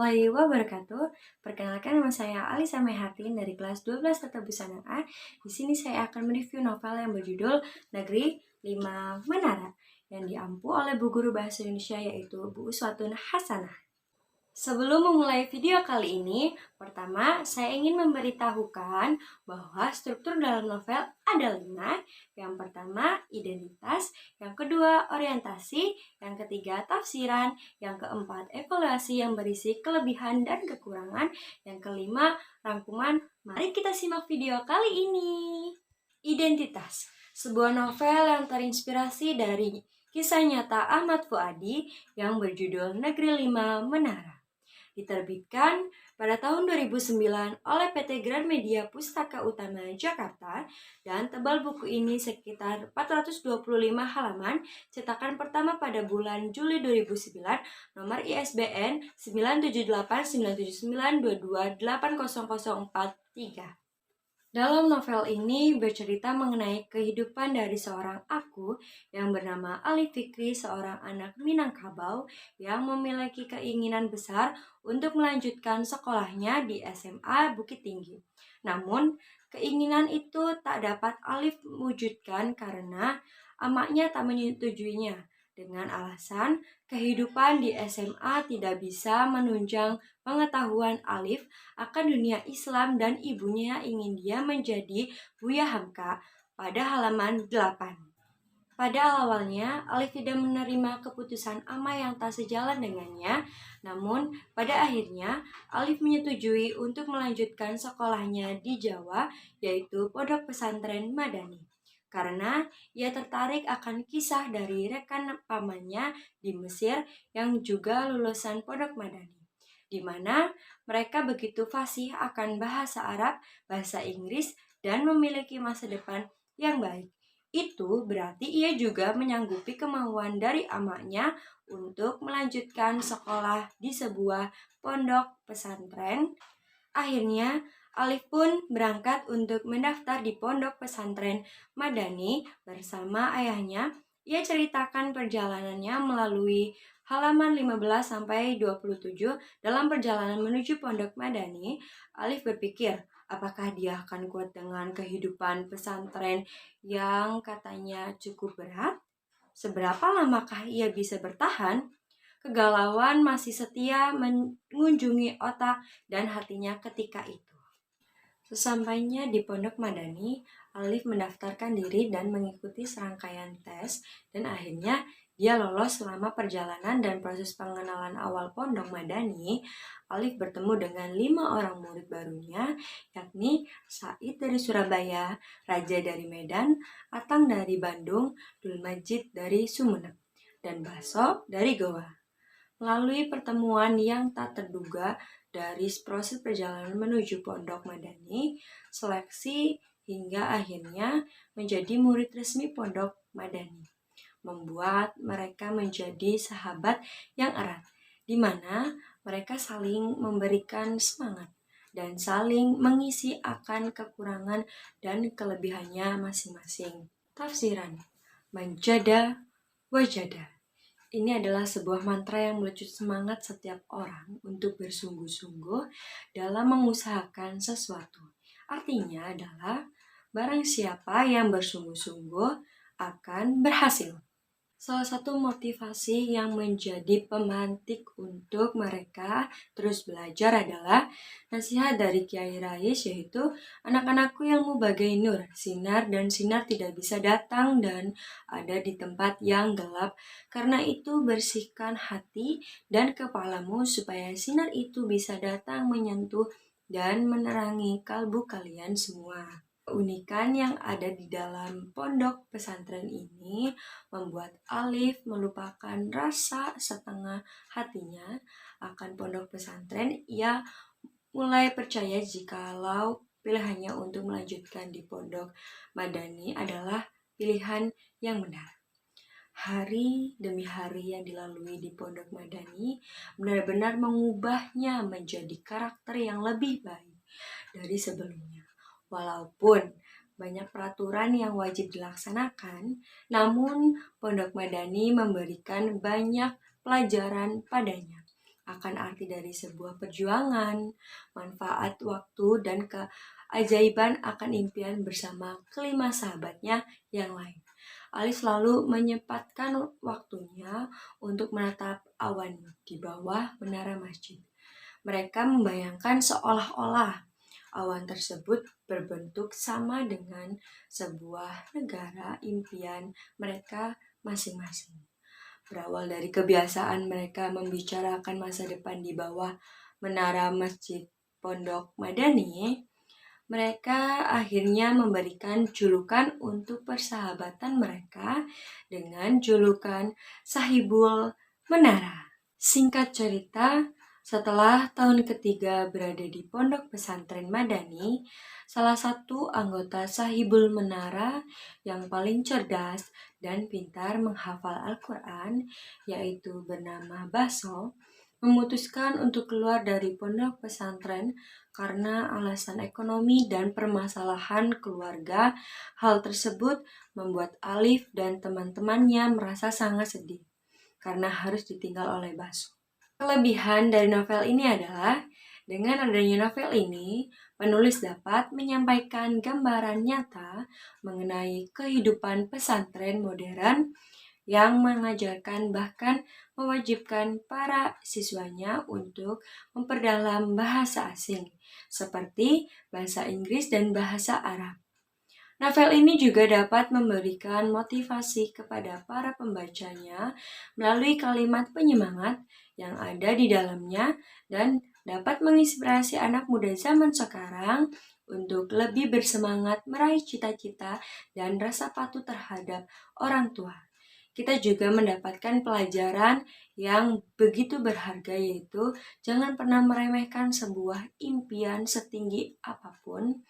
warahmatullahi wabarakatuh. Perkenalkan, nama saya Alisa Mehatin dari kelas 12 Tata Busana A. Di sini saya akan mereview novel yang berjudul Negeri Lima Menara yang diampu oleh Bu Guru Bahasa Indonesia yaitu Bu Uswatun Hasanah. Sebelum memulai video kali ini, pertama saya ingin memberitahukan bahwa struktur dalam novel ada 5. Yang pertama, identitas. Yang kedua, orientasi. Yang ketiga, tafsiran. Yang keempat, evaluasi yang berisi kelebihan dan kekurangan. Yang kelima, rangkuman. Mari kita simak video kali ini. Identitas. Sebuah novel yang terinspirasi dari kisah nyata Ahmad Fuadi yang berjudul Negeri Lima Menara. Diterbitkan pada tahun 2009 oleh PT Gramedia Pustaka Utama Jakarta dan tebal buku ini sekitar 425 halaman, cetakan pertama pada bulan Juli 2009, nomor ISBN 9789922800443. Dalam novel ini bercerita mengenai kehidupan dari seorang aku yang bernama Ali Fikri, seorang anak Minangkabau yang memiliki keinginan besar untuk melanjutkan sekolahnya di SMA Bukit Tinggi. Namun, keinginan itu tak dapat Alif wujudkan karena emaknya tak menyetujuinya. Dengan alasan kehidupan di SMA tidak bisa menunjang pengetahuan Alif akan dunia Islam dan ibunya ingin dia menjadi Buya Hamka pada halaman 8. Pada awalnya, Alif tidak menerima keputusan Ama yang tak sejalan dengannya, namun pada akhirnya Alif menyetujui untuk melanjutkan sekolahnya di Jawa, yaitu Pondok Pesantren Madani. Karena ia tertarik akan kisah dari rekan pamannya di Mesir yang juga lulusan Pondok Madani, di mana mereka begitu fasih akan bahasa Arab, bahasa Inggris, dan memiliki masa depan yang baik. Itu berarti ia juga menyanggupi kemauan dari amaknya untuk melanjutkan sekolah di sebuah pondok pesantren. Akhirnya, Alif pun berangkat untuk mendaftar di pondok pesantren Madani bersama ayahnya. Ia ceritakan perjalanannya melalui halaman 15 sampai 27. Dalam perjalanan menuju pondok Madani, Alif berpikir, apakah dia akan kuat dengan kehidupan pesantren yang katanya cukup berat? Seberapa lamakah ia bisa bertahan? Kegalauan masih setia mengunjungi otak dan hatinya ketika itu. Sesampainya di Pondok Madani, Alif mendaftarkan diri dan mengikuti serangkaian tes, dan akhirnya dia lolos. Selama perjalanan dan proses pengenalan awal Pondok Madani, Alif bertemu dengan 5 orang murid barunya, yakni Said dari Surabaya, Raja dari Medan, Atang dari Bandung, Dul Majid dari Sumeneb, dan Baso dari Goa. Melalui pertemuan yang tak terduga dari proses perjalanan menuju Pondok Madani, seleksi hingga akhirnya menjadi murid resmi Pondok Madani, membuat mereka menjadi sahabat yang erat, di mana mereka saling memberikan semangat dan saling mengisi akan kekurangan dan kelebihannya masing-masing. Tafsiran Manjada Wajada. Ini adalah sebuah mantra yang melecut semangat setiap orang untuk bersungguh-sungguh dalam mengusahakan sesuatu. Artinya adalah barang siapa yang bersungguh-sungguh akan berhasil. Salah satu motivasi yang menjadi pemantik untuk mereka terus belajar adalah nasihat dari Kiai Rais, yaitu anak-anakku ilmu bagai nur, sinar dan sinar tidak bisa datang dan ada di tempat yang gelap. Karena itu bersihkan hati dan kepalamu supaya sinar itu bisa datang menyentuh dan menerangi kalbu kalian semua. Keunikan yang ada di dalam pondok pesantren ini membuat Alif melupakan rasa setengah hatinya akan pondok pesantren. Ia mulai percaya jikalau pilihannya untuk melanjutkan di pondok Madani adalah pilihan yang benar. Hari demi hari yang dilalui di pondok Madani benar-benar mengubahnya menjadi karakter yang lebih baik dari sebelumnya. Walaupun banyak peraturan yang wajib dilaksanakan, namun Pondok Madani memberikan banyak pelajaran padanya. akan arti dari sebuah perjuangan, manfaat waktu, dan keajaiban akan impian bersama kelima sahabatnya yang lain. Ali selalu menyempatkan waktunya untuk menatap awan di bawah menara masjid. Mereka membayangkan seolah-olah awan tersebut berbentuk sama dengan sebuah negara impian mereka masing-masing. Berawal dari kebiasaan mereka membicarakan masa depan di bawah menara Masjid Pondok Madani, mereka akhirnya memberikan julukan untuk persahabatan mereka dengan julukan Sahibul Menara. Singkat cerita, setelah tahun ketiga berada di Pondok Pesantren Madani, salah satu anggota Sahibul Menara yang paling cerdas dan pintar menghafal Al-Quran, yaitu bernama Baso, memutuskan untuk keluar dari pondok pesantren karena alasan ekonomi dan permasalahan keluarga. Hal tersebut membuat Alif dan teman-temannya merasa sangat sedih karena harus ditinggal oleh Baso. Kelebihan dari novel ini adalah dengan adanya novel ini, penulis dapat menyampaikan gambaran nyata mengenai kehidupan pesantren modern yang mengajarkan bahkan mewajibkan para siswanya untuk memperdalam bahasa asing, seperti bahasa Inggris dan bahasa Arab. Novel ini juga dapat memberikan motivasi kepada para pembacanya melalui kalimat penyemangat yang ada di dalamnya dan dapat menginspirasi anak muda zaman sekarang untuk lebih bersemangat meraih cita-cita dan rasa patuh terhadap orang tua. Kita juga mendapatkan pelajaran yang begitu berharga, yaitu jangan pernah meremehkan sebuah impian setinggi apapun,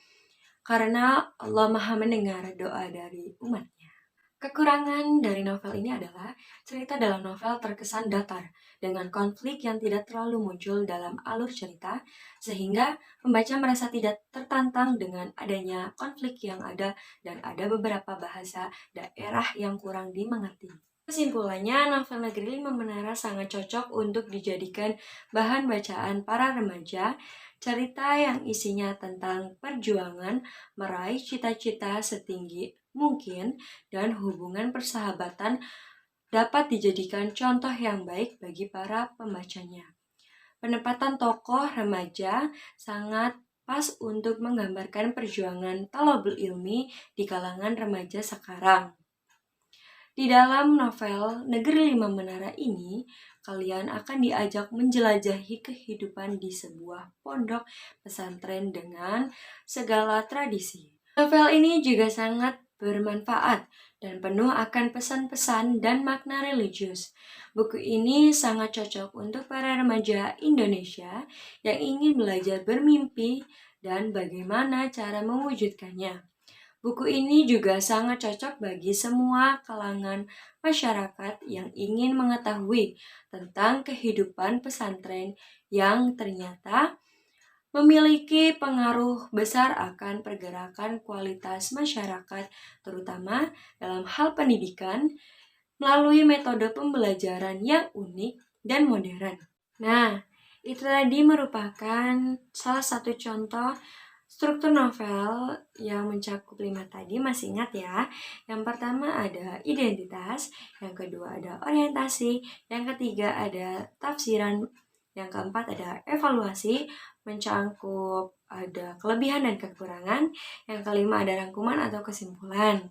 karena Allah Maha mendengar doa dari umatnya. Kekurangan dari novel ini adalah cerita dalam novel terkesan datar dengan konflik yang tidak terlalu muncul dalam alur cerita, sehingga pembaca merasa tidak tertantang dengan adanya konflik yang ada dan ada beberapa bahasa daerah yang kurang dimengerti. Kesimpulannya, novel Negeri Lima Menara sangat cocok untuk dijadikan bahan bacaan para remaja. Cerita yang isinya tentang perjuangan meraih cita-cita setinggi mungkin dan hubungan persahabatan dapat dijadikan contoh yang baik bagi para pembacanya. Penempatan tokoh remaja sangat pas untuk menggambarkan perjuangan talabul ilmi di kalangan remaja sekarang. Di dalam novel Negeri Lima Menara ini, kalian akan diajak menjelajahi kehidupan di sebuah pondok pesantren dengan segala tradisi. Novel ini juga sangat bermanfaat dan penuh akan pesan-pesan dan makna religius. Buku ini sangat cocok untuk para remaja Indonesia yang ingin belajar bermimpi dan bagaimana cara mewujudkannya. Buku ini juga sangat cocok bagi semua kalangan masyarakat yang ingin mengetahui tentang kehidupan pesantren yang ternyata memiliki pengaruh besar akan pergerakan kualitas masyarakat, terutama dalam hal pendidikan, melalui metode pembelajaran yang unik dan modern. Nah, itu tadi merupakan salah satu contoh struktur novel yang mencakup 5 tadi, masih ingat ya? Yang pertama ada identitas, yang kedua ada orientasi, yang ketiga ada tafsiran, yang keempat ada evaluasi, mencakup ada kelebihan dan kekurangan, yang kelima ada rangkuman atau kesimpulan.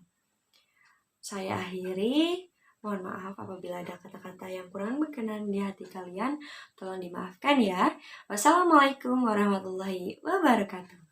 Saya akhiri, mohon maaf apabila ada kata-kata yang kurang berkenan di hati kalian, tolong dimaafkan ya. Wassalamualaikum warahmatullahi wabarakatuh.